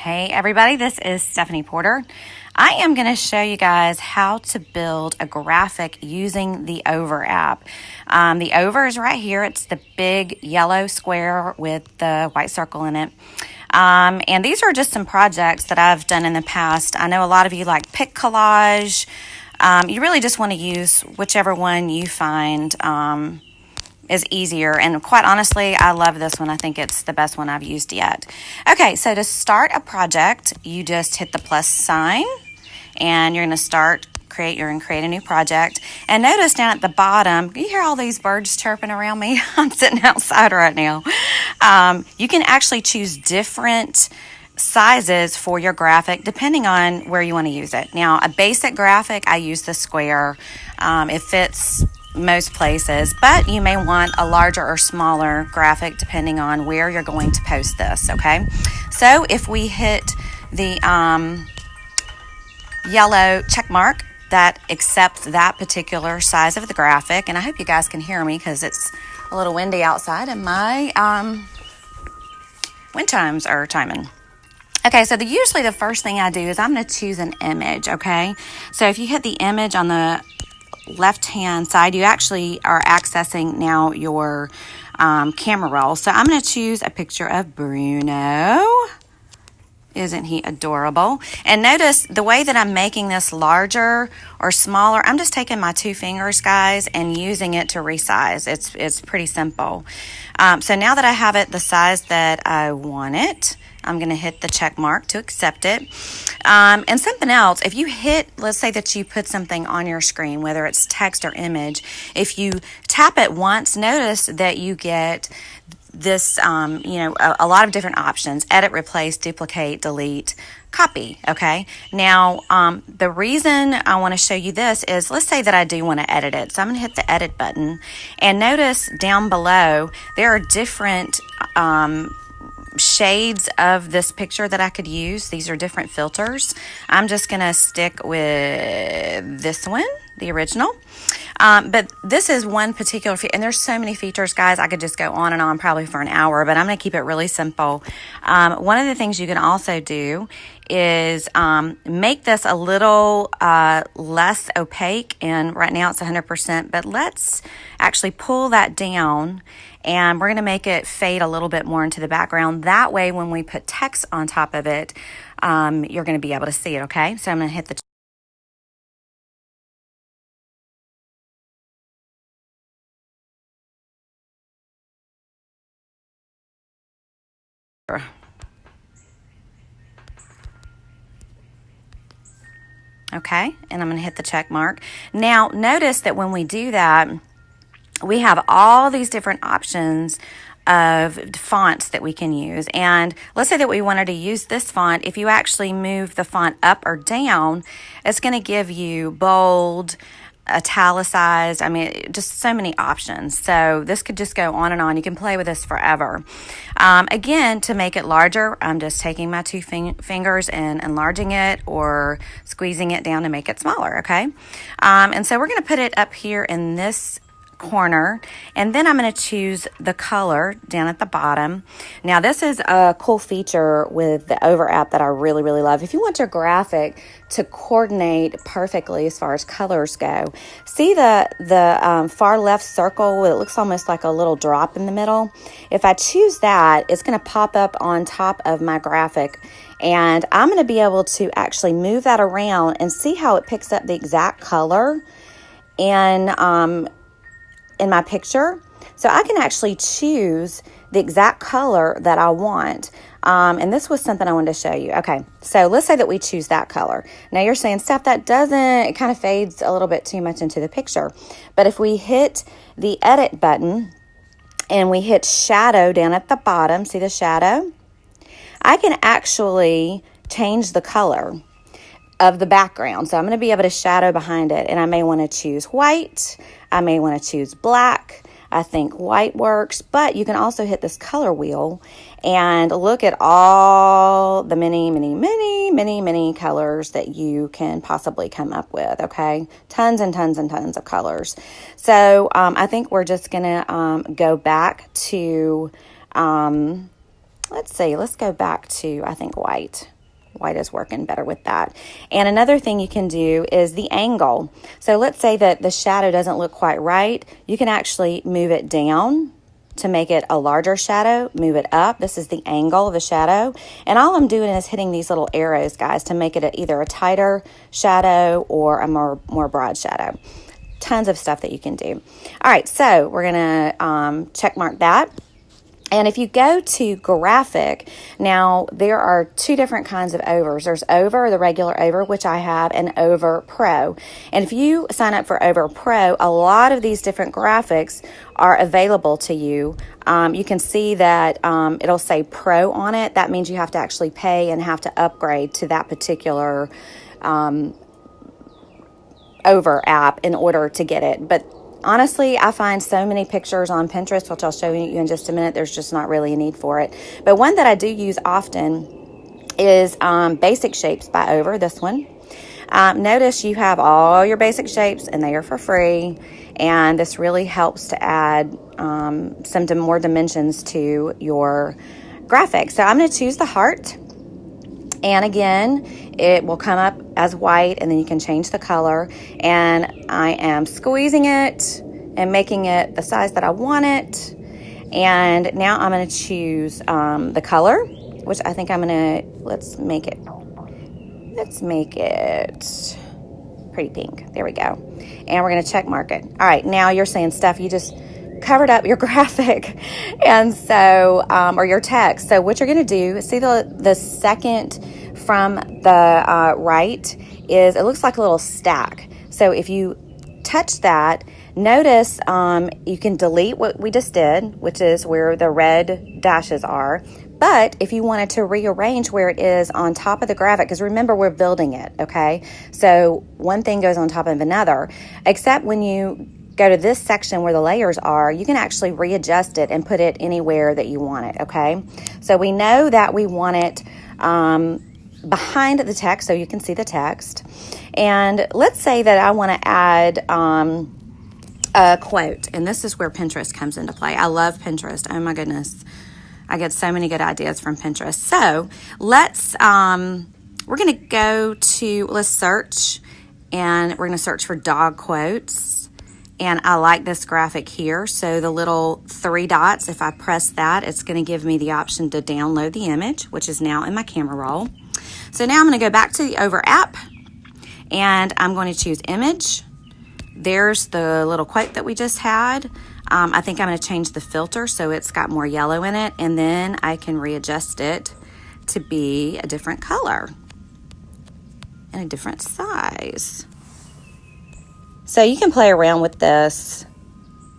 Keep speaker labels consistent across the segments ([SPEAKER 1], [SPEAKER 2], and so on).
[SPEAKER 1] Hey everybody, this is Stephanie Porter. I am going to show you guys how to build a graphic using the Over app. The Over is right here. It's the big yellow square with the white circle in it. And these are just some projects that I've done in the past. I know a lot of you like Pic Collage. You really just want to use whichever one you find is easier, and quite honestly, I love this one. I think it's the best one I've used yet. Okay, so to start a project, you just hit the plus sign, and you're going to create a new project. And notice down at the bottom, you hear all these birds chirping around me? I'm sitting outside right now. You can actually choose different sizes for your graphic depending on where you want to use it. Now, a basic graphic, I use the square. It fits most places, but you may want a larger or smaller graphic depending on where you're going to post this, okay? So if we hit the yellow check mark, that accepts that particular size of the graphic, and I hope you guys can hear me because it's a little windy outside and my wind chimes are chiming. Okay, so usually the first thing I do is I'm going to choose an image, okay? So if you hit the image on the left-hand side, you actually are accessing now your camera roll. So I'm going to choose a picture of Bruno. Isn't he adorable? And notice the way that I'm making this larger or smaller, I'm just taking my two fingers, guys, and using it to resize. It's pretty simple. So now that I have it the size that I want it, I'm going to hit the check mark to accept it. And something else, if you hit, let's say that you put something on your screen, whether it's text or image, if you tap it once, notice that you get this, a lot of different options: edit, replace, duplicate, delete, copy. Okay. Now, the reason I want to show you this is, let's say that I do want to edit it. So I'm going to hit the edit button, and notice down below, there are different, shades of this picture that I could use. These are different filters. I'm just going to stick with this one, the original. But this is one particular and there's so many features, guys. I could just go on and on probably for an hour, but I'm going to keep it really simple. One of the things you can also do is make this a little less opaque, and right now it's 100%, but let's actually pull that down, and we're going to make it fade a little bit more into the background. That way, when we put text on top of it, you're going to be able to see it, okay? So I'm going to hit the okay, and I'm going to hit the check mark. Now, notice that when we do that, we have all these different options of fonts that we can use. And let's say that we wanted to use this font. If you actually move the font up or down, it's going to give you bold, italicized, just so many options. So this could just go on and on. You can play with this forever. Again, to make it larger, I'm just taking my two fingers and enlarging it or squeezing it down to make it smaller, okay? And so we're going to put it up here in this corner, and then I'm going to choose the color down at the bottom. Now, this is a cool feature with the Over app that I really, really love. If you want your graphic to coordinate perfectly as far as colors go, see the far left circle? It looks almost like a little drop in the middle. If I choose that, it's going to pop up on top of my graphic, and I'm going to be able to actually move that around and see how it picks up the exact color and in my picture. So I can actually choose the exact color that I want. And this was something I wanted to show you. Okay, so let's say that we choose that color. Now you're saying, Steph, it kind of fades a little bit too much into the picture. But if we hit the edit button and we hit shadow down at the bottom, see the shadow? I can actually change the color of the background. So I'm going to be able to shadow behind it, and I may want to choose white. I may want to choose black. I think white works, but you can also hit this color wheel and look at all the many colors that you can possibly come up with, okay? Tons and tons and tons of colors. So I think we're just going to go back to, let's go back to, I think, white. White is working better with that. And another thing you can do is the angle. So let's say that the shadow doesn't look quite right. You can actually move it down to make it a larger shadow, move it up. This is the angle of the shadow. And all I'm doing is hitting these little arrows, guys, to make it either a tighter shadow or a more broad shadow. Tons of stuff that you can do. All right, so we're gonna check mark that. And if you go to graphic, now there are two different kinds of overs. There's over, the regular over, which I have, and over pro. And if you sign up for over pro, a lot of these different graphics are available to you. You can see that it'll say pro on it. That means you have to actually pay and have to upgrade to that particular over app in order to get it. But honestly, I find so many pictures on Pinterest, which I'll show you in just a minute. There's just not really a need for it. But one that I do use often is Basic Shapes by Over, this one. Notice you have all your basic shapes and they are for free. And this really helps to add some more dimensions to your graphic. So I'm going to choose the heart. And again, it will come up as white, and then you can change the color. And I am squeezing it and making it the size that I want it. And now I'm going to choose the color, which I think I'm going to, let's make it pretty pink. There we go. And we're going to check mark it. All right, now you're saying, Steph, you just covered up your graphic and so or your text. So what you're going to do, see the second from the right is, it looks like a little stack. So if you touch that, notice you can delete what we just did, which is where the red dashes are. But if you wanted to rearrange where it is on top of the graphic, because remember, we're building it, okay? So one thing goes on top of another, except when you go to this section where the layers are, you can actually readjust it and put it anywhere that you want it, okay? So we know that we want it behind the text so you can see the text. And let's say that I want to add a quote, and this is where Pinterest comes into play. I love Pinterest. Oh my goodness. I get so many good ideas from Pinterest. So let's, we're going to go to, let's search, and we're going to search for dog quotes. And I like this graphic here. So the little three dots, if I press that, it's going to give me the option to download the image, which is now in my camera roll. So now I'm going to go back to the Over app, and I'm going to choose image. There's the little quote that we just had. I think I'm going to change the filter so it's got more yellow in it, and then I can readjust it to be a different color and a different size. So you can play around with this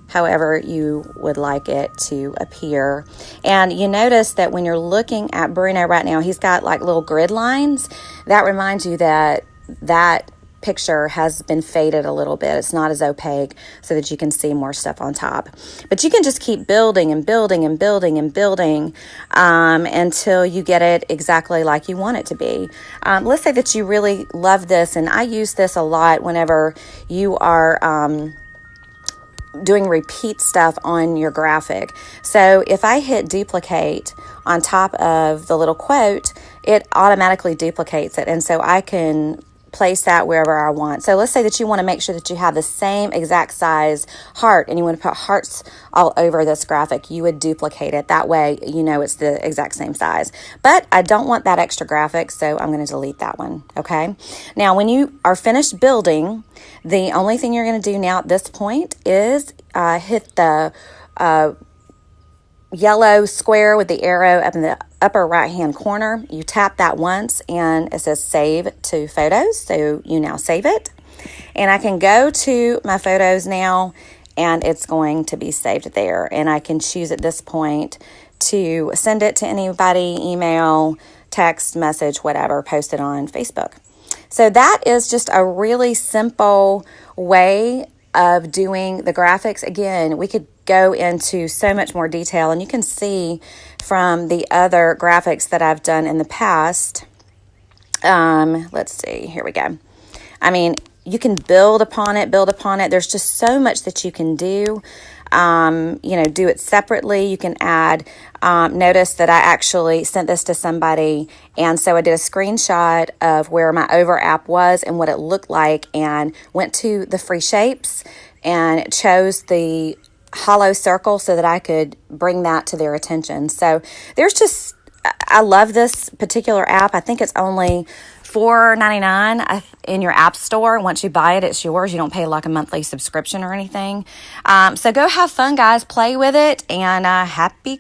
[SPEAKER 1] however you would like it to appear. And you notice that when you're looking at Bruno right now, he's got like little grid lines. That reminds you that that picture has been faded a little bit. It's not as opaque, so that you can see more stuff on top. But you can just keep building and building and building and building until you get it exactly like you want it to be. Let's say that you really love this, and I use this a lot whenever you are doing repeat stuff on your graphic. So if I hit duplicate on top of the little quote, it automatically duplicates it, and so I can place that wherever I want. So let's say that you want to make sure that you have the same exact size heart, and you want to put hearts all over this graphic. You would duplicate it. That way you know it's the exact same size. But I don't want that extra graphic, so I'm going to delete that one, okay? Now, when you are finished building, the only thing you're going to do now at this point is hit the yellow square with the arrow up in the upper right hand corner. You tap that once and it says save to photos, so you now save it, and I can go to my photos now and it's going to be saved there, and I can choose at this point to send it to anybody, email, text message, whatever, post it on Facebook. So that is just a really simple way of doing the graphics. Again, we could go into so much more detail, and you can see from the other graphics that I've done in the past. Let's see, here we go. I mean, you can build upon it. There's just so much that you can do. do it separately. You can add, notice that I actually sent this to somebody, and so I did a screenshot of where my Over app was and what it looked like, and went to the free shapes and chose the hollow circle so that I could bring that to their attention. So I love this particular app. I think it's only $4.99 in your app store. Once you buy it, it's yours. You don't pay like a monthly subscription or anything. So go have fun, guys. Play with it, and happy